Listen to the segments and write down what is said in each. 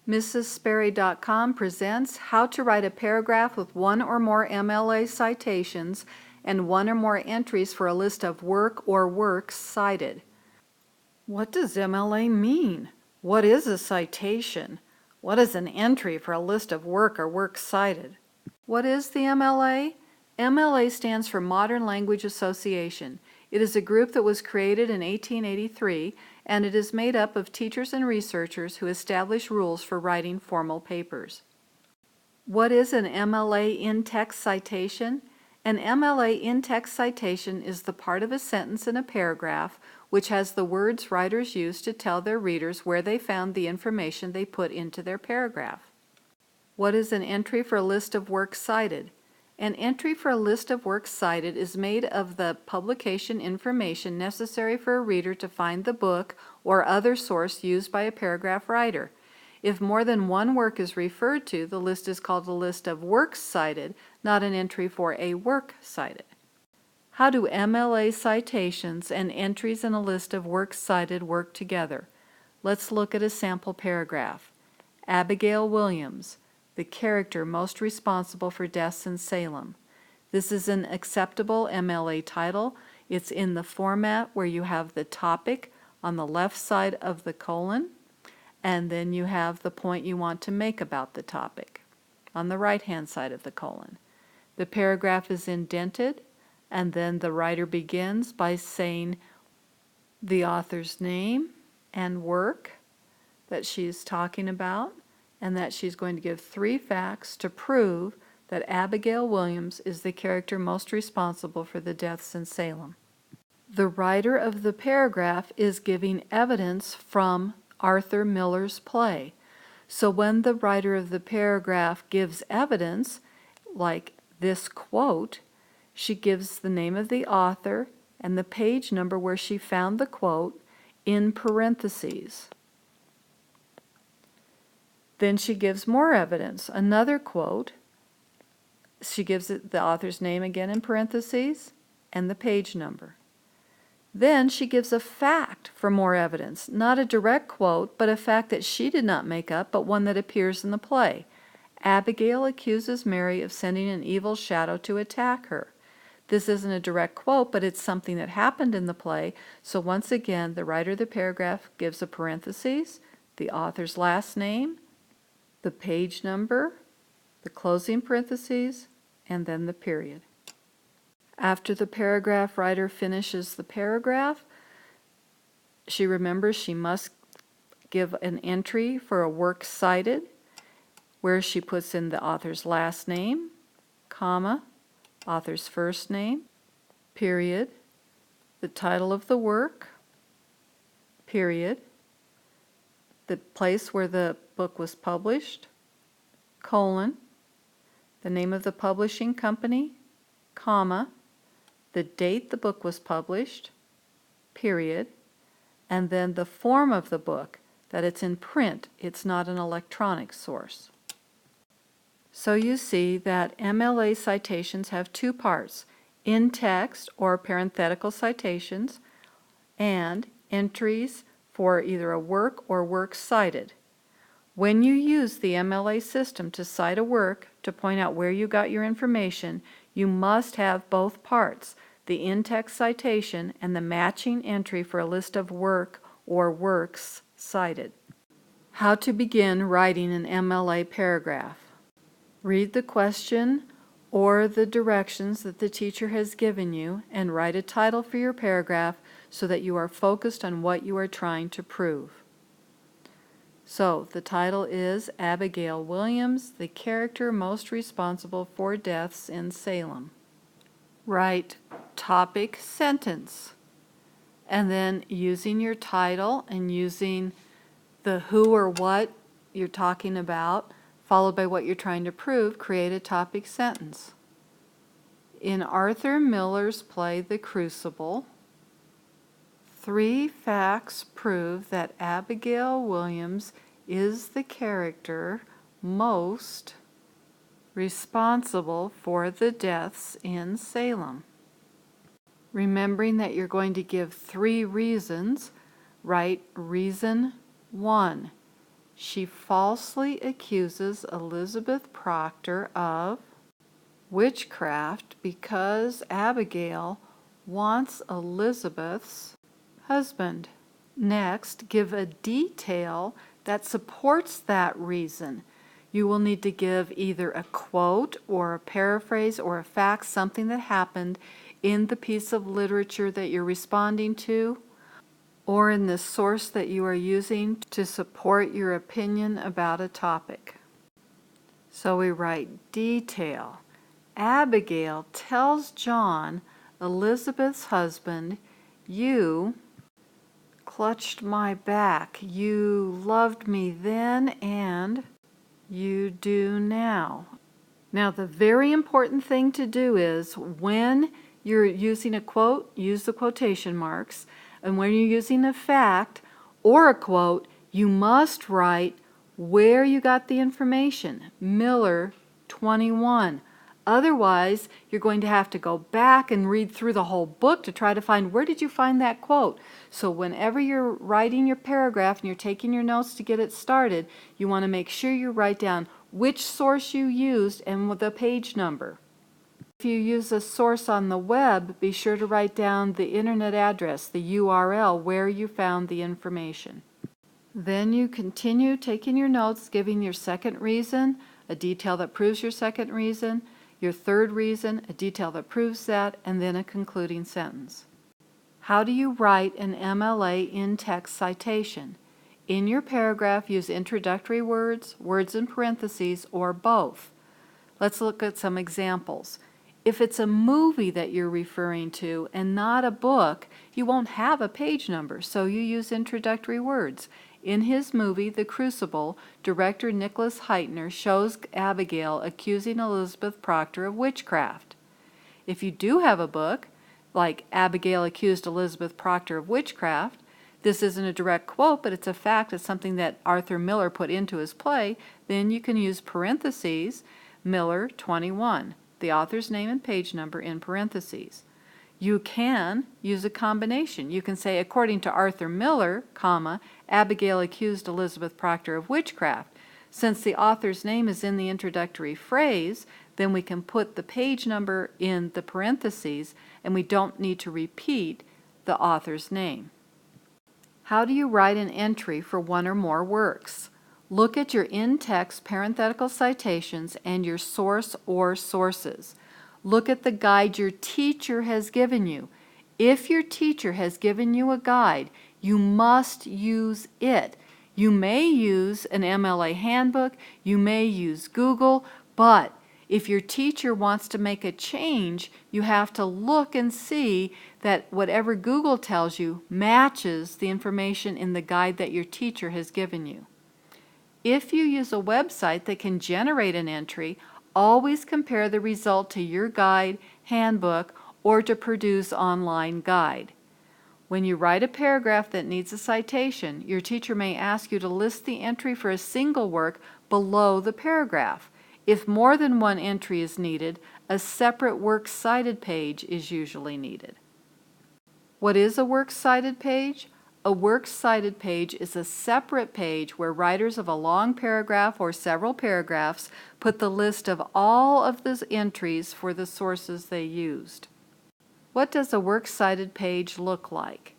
MrsSperry.com presents How to Write a Paragraph with One or More MLA Citations and One or More Entries for a List of Work or Works Cited. What does MLA mean? What is a citation? What is an entry for a list of work or works cited? What is the MLA? MLA stands for Modern Language Association. It is a group that was created in 1883, and it is made up of teachers and researchers who establish rules for writing formal papers. What is an MLA in-text citation? An MLA in-text citation is the part of a sentence in a paragraph which has the words writers use to tell their readers where they found the information they put into their paragraph. What is an entry for a list of works cited? An entry for a list of works cited is made of the publication information necessary for a reader to find the book or other source used by a paragraph writer. If more than one work is referred to, the list is called a list of works cited, not an entry for a work cited. How do MLA citations and entries in a list of works cited work together? Let's look at a sample paragraph. Abigail Williams, the character most responsible for deaths in Salem. This is an acceptable MLA title. It's in the format where you have the topic on the left side of the colon, and then you have the point you want to make about the topic on the right-hand side of the colon. The paragraph is indented, and then the writer begins by saying the author's name and work that she's talking about, and that she's going to give 3 facts to prove that Abigail Williams is the character most responsible for the deaths in Salem. The writer of the paragraph is giving evidence from Arthur Miller's play. So when the writer of the paragraph gives evidence, like this quote, she gives the name of the author and the page number where she found the quote in parentheses. Then she gives more evidence, another quote. She gives it the author's name again in parentheses and the page number. Then she gives a fact for more evidence, not a direct quote, but a fact that she did not make up, but one that appears in the play. Abigail accuses Mary of sending an evil shadow to attack her. This isn't a direct quote, but it's something that happened in the play. So once again, the writer of the paragraph gives a parentheses, the author's last name, the page number, the closing parentheses, and then the period. After the paragraph writer finishes the paragraph, she remembers she must give an entry for a work cited, where she puts in the author's last name, comma, author's first name, period, the title of the work, period, the place where the book was published, colon, the name of the publishing company, comma, the date the book was published, period, and then the form of the book, that it's in print, it's not an electronic source. So you see that MLA citations have 2 parts, in-text or parenthetical citations, and entries for either a work or works cited. When you use the MLA system to cite a work to point out where you got your information, you must have both parts, the in-text citation and the matching entry for a list of work or works cited. How to begin writing an MLA paragraph. Read the question or the directions that the teacher has given you and write a title for your paragraph so that you are focused on what you are trying to prove. So the title is Abigail Williams, the character most responsible for deaths in Salem. Write topic sentence, and then using your title and using the who or what you're talking about, followed by what you're trying to prove, create a topic sentence. In Arthur Miller's play, The Crucible, 3 facts prove that Abigail Williams is the character most responsible for the deaths in Salem. Remembering that you're going to give 3 reasons, write reason 1. She falsely accuses Elizabeth Proctor of witchcraft because Abigail wants Elizabeth's husband. Next, give a detail that supports that reason. You will need to give either a quote or a paraphrase or a fact, something that happened in the piece of literature that you're responding to, or in the source that you are using to support your opinion about a topic. So we write detail. Abigail tells John, Elizabeth's husband, "You clutched my back. You loved me then and you do now." Now, the very important thing to do is when you're using a quote, use the quotation marks. And when you're using a fact or a quote, you must write where you got the information. Miller 21. Otherwise, you're going to have to go back and read through the whole book to try to find where did you find that quote. So whenever you're writing your paragraph and you're taking your notes to get it started, you want to make sure you write down which source you used and the page number. If you use a source on the web, be sure to write down the internet address, the URL, where you found the information. Then you continue taking your notes, giving your second reason, a detail that proves your second reason, your third reason, a detail that proves that, and then a concluding sentence. How do you write an MLA in-text citation? In your paragraph, use introductory words, words in parentheses, or both. Let's look at some examples. If it's a movie that you're referring to and not a book, you won't have a page number, so you use introductory words. In his movie, The Crucible, director Nicholas Heitner shows Abigail accusing Elizabeth Proctor of witchcraft. If you do have a book, like Abigail accused Elizabeth Proctor of witchcraft, this isn't a direct quote, but it's a fact, it's something that Arthur Miller put into his play, then you can use parentheses, Miller 21, the author's name and page number in parentheses. You can use a combination. You can say, according to Arthur Miller, comma, Abigail accused Elizabeth Proctor of witchcraft. Since the author's name is in the introductory phrase, then we can put the page number in the parentheses, and we don't need to repeat the author's name. How do you write an entry for one or more works? Look at your in-text parenthetical citations and your source or sources. Look at the guide your teacher has given you. If your teacher has given you a guide, you must use it. You may use an MLA handbook, you may use Google, but if your teacher wants to make a change, you have to look and see that whatever Google tells you matches the information in the guide that your teacher has given you. If you use a website that can generate an entry, always compare the result to your guide, handbook, or to Purdue's online guide. When you write a paragraph that needs a citation, your teacher may ask you to list the entry for a single work below the paragraph. If more than one entry is needed, a separate Works Cited page is usually needed. What is a Works Cited page? A Works Cited page is a separate page where writers of a long paragraph or several paragraphs put the list of all of the entries for the sources they used. What does a Works Cited page look like?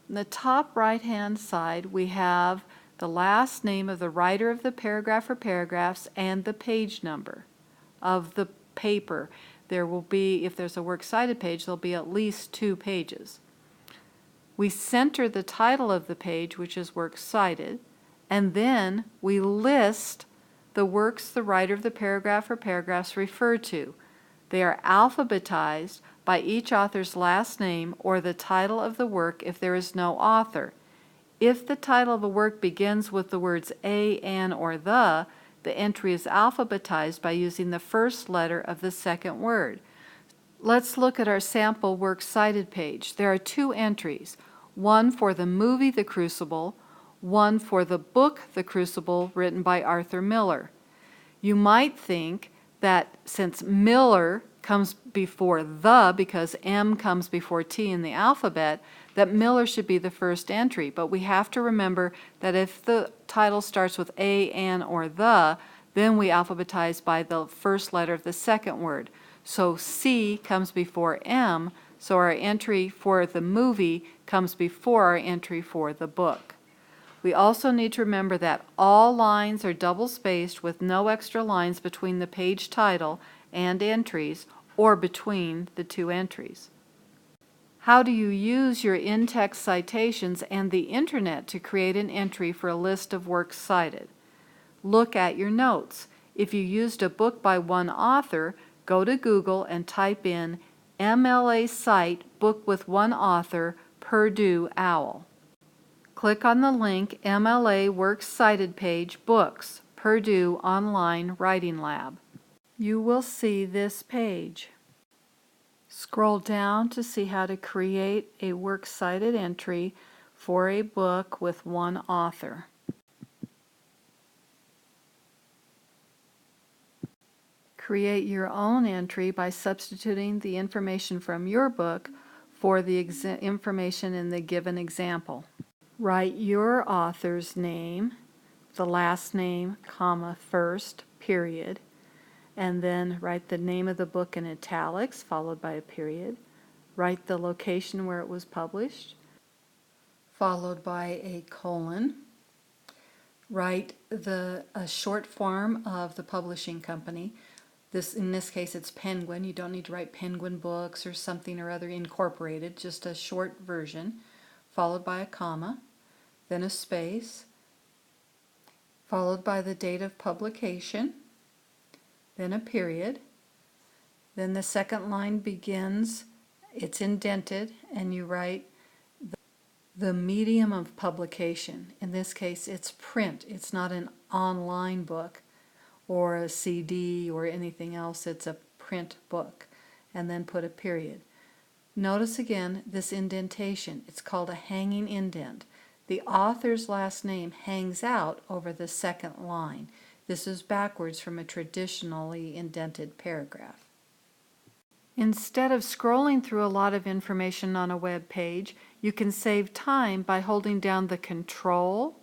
On the top right-hand side, we have the last name of the writer of the paragraph or paragraphs and the page number of the paper. There will be, if there's a Works Cited page, there'll be at least 2 pages. We center the title of the page, which is Works Cited, and then we list the works the writer of the paragraph or paragraphs refer to. They are alphabetized by each author's last name or the title of the work if there is no author. If the title of a work begins with the words a, an, or the entry is alphabetized by using the first letter of the second word. Let's look at our sample Works Cited page. There are 2 entries, one for the movie The Crucible, one for the book The Crucible written by Arthur Miller. You might think that since Miller comes before the, because M comes before T in the alphabet, that Miller should be the first entry, but we have to remember that if the title starts with a, an, or the, then we alphabetize by the first letter of the second word. So C comes before M, so our entry for the movie comes before our entry for the book. We also need to remember that all lines are double-spaced with no extra lines between the page title and entries or between the two entries. How do you use your in-text citations and the internet to create an entry for a list of works cited? Look at your notes. If you used a book by one author, go to Google and type in MLA cite book with one author, Purdue Owl. Click on the link MLA Works Cited page Books, Purdue Online Writing Lab. You will see this page. Scroll down to see how to create a works cited entry for a book with one author. Create your own entry by substituting the information from your book for the information in the given example. Write your author's name, the last name, comma, first, period, and then write the name of the book in italics, followed by a period. Write the location where it was published, followed by a colon. Write a short form of the publishing company. In this case, it's Penguin. You don't need to write Penguin Books or something or other incorporated, just a short version, followed by a comma, then a space, followed by the date of publication, then a period. Then the second line begins, it's indented, and you write the medium of publication. In this case, it's print. It's not an online book or a CD or anything else. It's a print book. And then put a period. Notice again this indentation. It's called a hanging indent. The author's last name hangs out over the second line. This is backwards from a traditionally indented paragraph. Instead of scrolling through a lot of information on a web page, you can save time by holding down the Control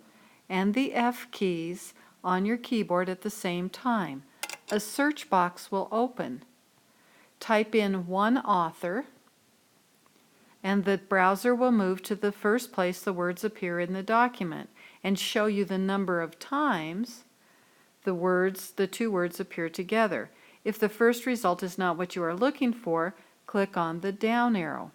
and the F keys on your keyboard at the same time. A search box will open. Type in one author, and the browser will move to the first place the words appear in the document and show you the number of times the two words appear together. If the first result is not what you are looking for, click on the down arrow.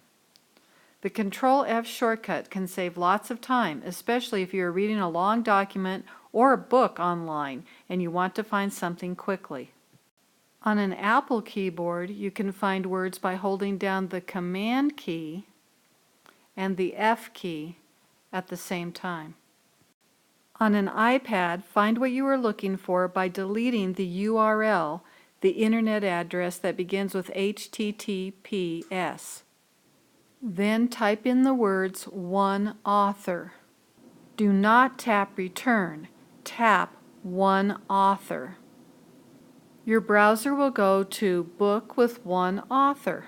The Control F shortcut can save lots of time, especially if you are reading a long document or a book online and you want to find something quickly. On an Apple keyboard, you can find words by holding down the Command key and the F key at the same time. On an iPad, find what you are looking for by deleting the URL, the internet address that begins with HTTPS. Then type in the words one author. Do not tap return. Tap one author. Your browser will go to Book with One Author.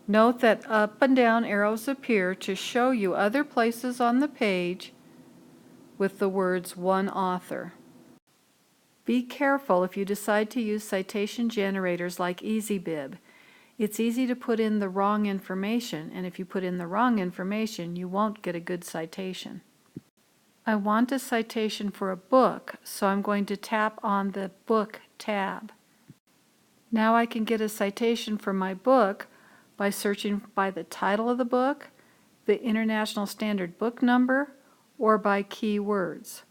Note that up and down arrows appear to show you other places on the page with the words one author. Be careful if you decide to use citation generators like EasyBib. It's easy to put in the wrong information, and if you put in the wrong information, you won't get a good citation. I want a citation for a book, so I'm going to tap on the Book tab. Now I can get a citation for my book by searching by the title of the book, the International Standard Book Number, or by keywords.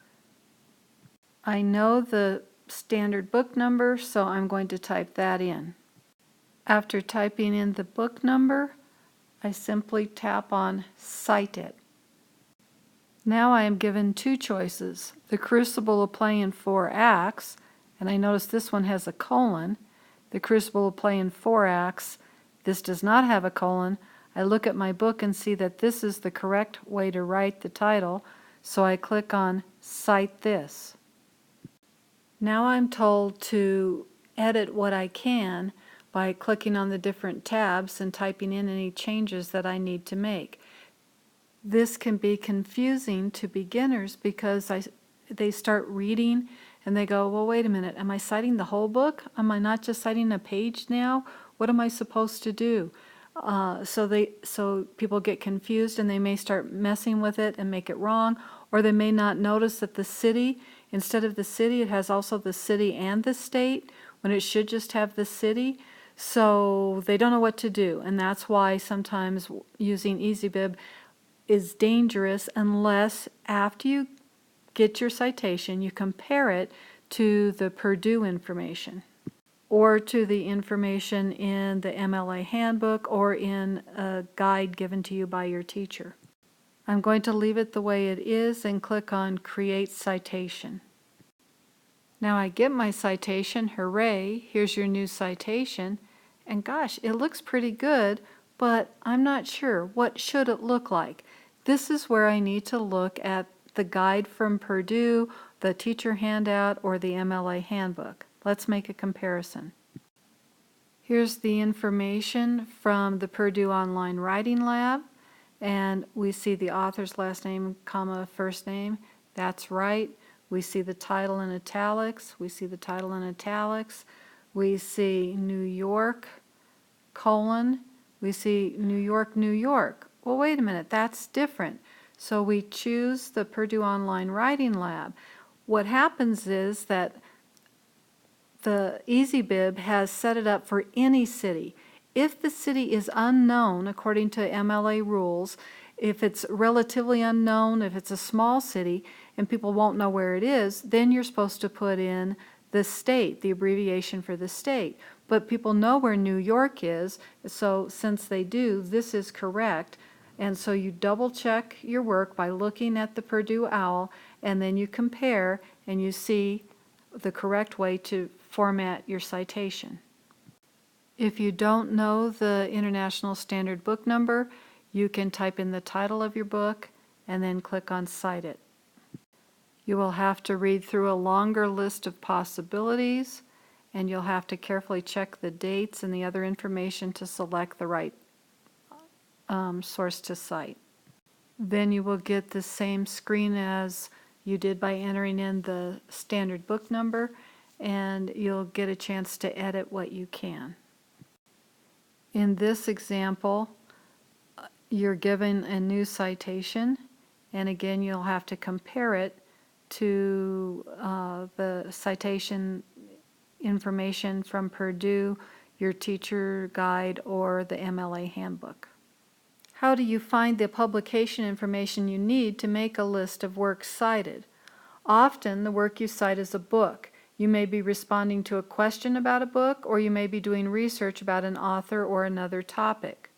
I know the standard book number, so I'm going to type that in. After typing in the book number, I simply tap on Cite It. Now I am given two choices. The Crucible of Play in 4 Acts, and I notice this one has a colon. The Crucible of Play in 4 Acts, this does not have a colon. I look at my book and see that this is the correct way to write the title, so I click on Cite This. Now I'm told to edit what I can by clicking on the different tabs and typing in any changes that I need to make. This can be confusing to beginners because they start reading and they go, well, wait a minute, am I citing the whole book? Am I not just citing a page now? What am I supposed to do? So people get confused and they may start messing with it and make it wrong, or they may not notice that the city, instead of the city, it has also the city and the state, when it should just have the city. So they don't know what to do, and that's why sometimes using EasyBib is dangerous unless after you get your citation, you compare it to the Purdue information or to the information in the MLA handbook or in a guide given to you by your teacher. I'm going to leave it the way it is and click on Create Citation. Now I get my citation, hooray, here's your new citation, and gosh, it looks pretty good, but I'm not sure. What should it look like? This is where I need to look at the guide from Purdue, the teacher handout, or the MLA handbook. Let's make a comparison. Here's the information from the Purdue Online Writing Lab, and we see the author's last name, comma, first name. That's right. We see the title in italics. We see the title in italics. We see New York, colon. We see New York, New York. Well, wait a minute, that's different. So we choose the Purdue Online Writing Lab. What happens is that the EasyBib has set it up for any city. If the city is unknown, according to MLA rules, if it's relatively unknown, if it's a small city and people won't know where it is, then you're supposed to put in the state, the abbreviation for the state. But people know where New York is, so since they do, this is correct. And so you double check your work by looking at the Purdue OWL, and then you compare and you see the correct way to format your citation. If you don't know the International Standard Book Number, you can type in the title of your book and then click on Cite It. You will have to read through a longer list of possibilities, and you'll have to carefully check the dates and the other information to select the right source to cite. Then you will get the same screen as you did by entering in the standard book number, and you'll get a chance to edit what you can. In this example, you're given a new citation, and again you'll have to compare it to the citation information from Purdue, your teacher guide, or the MLA handbook. How do you find the publication information you need to make a list of works cited? Often the work you cite is a book. You may be responding to a question about a book, or you may be doing research about an author or another topic.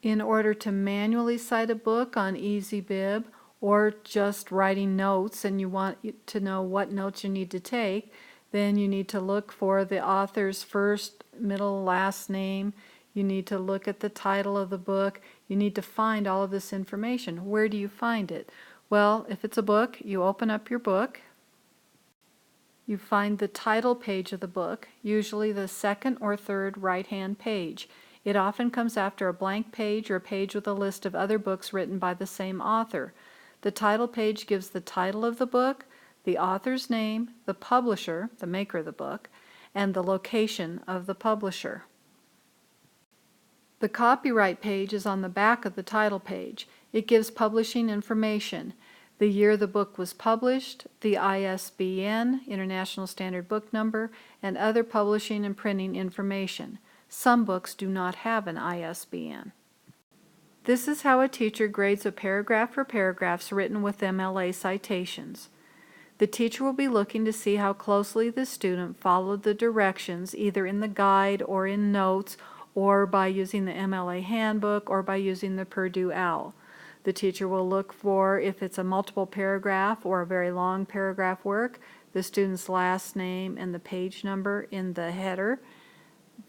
In order to manually cite a book on EasyBib, or just writing notes and you want to know what notes you need to take, then you need to look for the author's first, middle, last name. You need to look at the title of the book. You need to find all of this information. Where do you find it? Well, if it's a book, you open up your book. You find the title page of the book, usually the second or third right-hand page. It often comes after a blank page or a page with a list of other books written by the same author. The title page gives the title of the book, the author's name, the publisher, the maker of the book, and the location of the publisher. The copyright page is on the back of the title page. It gives publishing information, the year the book was published, the ISBN, International Standard Book Number, and other publishing and printing information. Some books do not have an ISBN. This is how a teacher grades a paragraph or paragraphs written with MLA citations. The teacher will be looking to see how closely the student followed the directions, either in the guide or in notes, or by using the MLA handbook, or by using the Purdue OWL. The teacher will look for, if it's a multiple paragraph or a very long paragraph work, the student's last name and the page number in the header,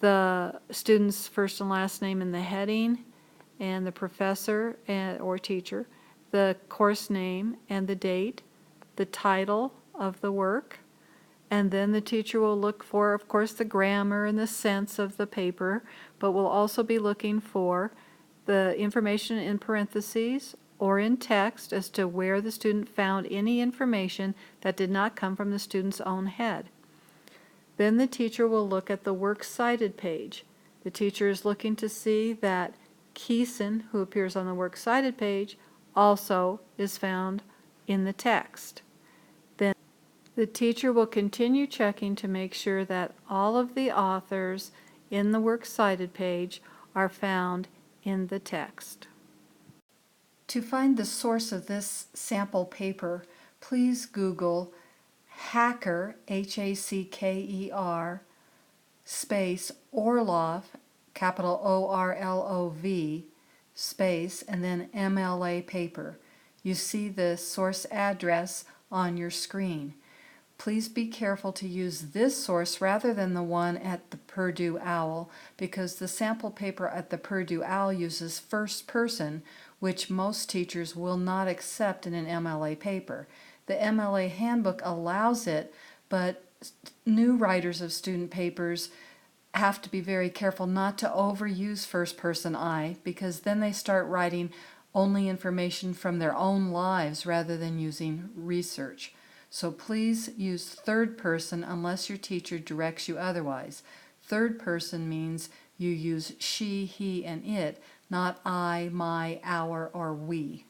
the student's first and last name in the heading, and the professor or teacher, the course name and the date, the title of the work, and then the teacher will look for, of course, the grammar and the sense of the paper, but will also be looking for the information in parentheses or in text as to where the student found any information that did not come from the student's own head. Then the teacher will look at the Works Cited page. The teacher is looking to see that Keeson, who appears on the Works Cited page, also is found in the text. Then the teacher will continue checking to make sure that all of the authors in the Works Cited page are found in the text. To find the source of this sample paper, please Google Hacker, H-A-C-K-E-R, space Orlov, capital O-R-L-O-V, space, and then MLA paper. You see the source address on your screen. Please be careful to use this source rather than the one at the Purdue OWL, because the sample paper at the Purdue OWL uses first person, which most teachers will not accept in an MLA paper. The MLA handbook allows it, but new writers of student papers have to be very careful not to overuse first person I, because then they start writing only information from their own lives rather than using research. So please use third person unless your teacher directs you otherwise. Third person means you use she, he, and it, not I, my, our, or we.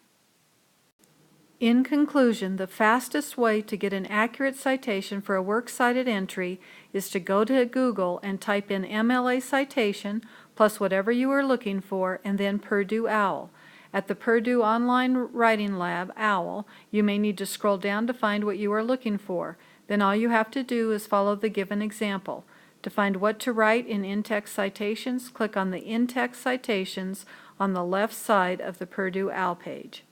In conclusion, the fastest way to get an accurate citation for a works cited entry is to go to Google and type in MLA citation plus whatever you are looking for and then Purdue OWL. At the Purdue Online Writing Lab, OWL, you may need to scroll down to find what you are looking for. Then all you have to do is follow the given example. To find what to write in in-text citations, click on the in-text citations on the left side of the Purdue OWL page.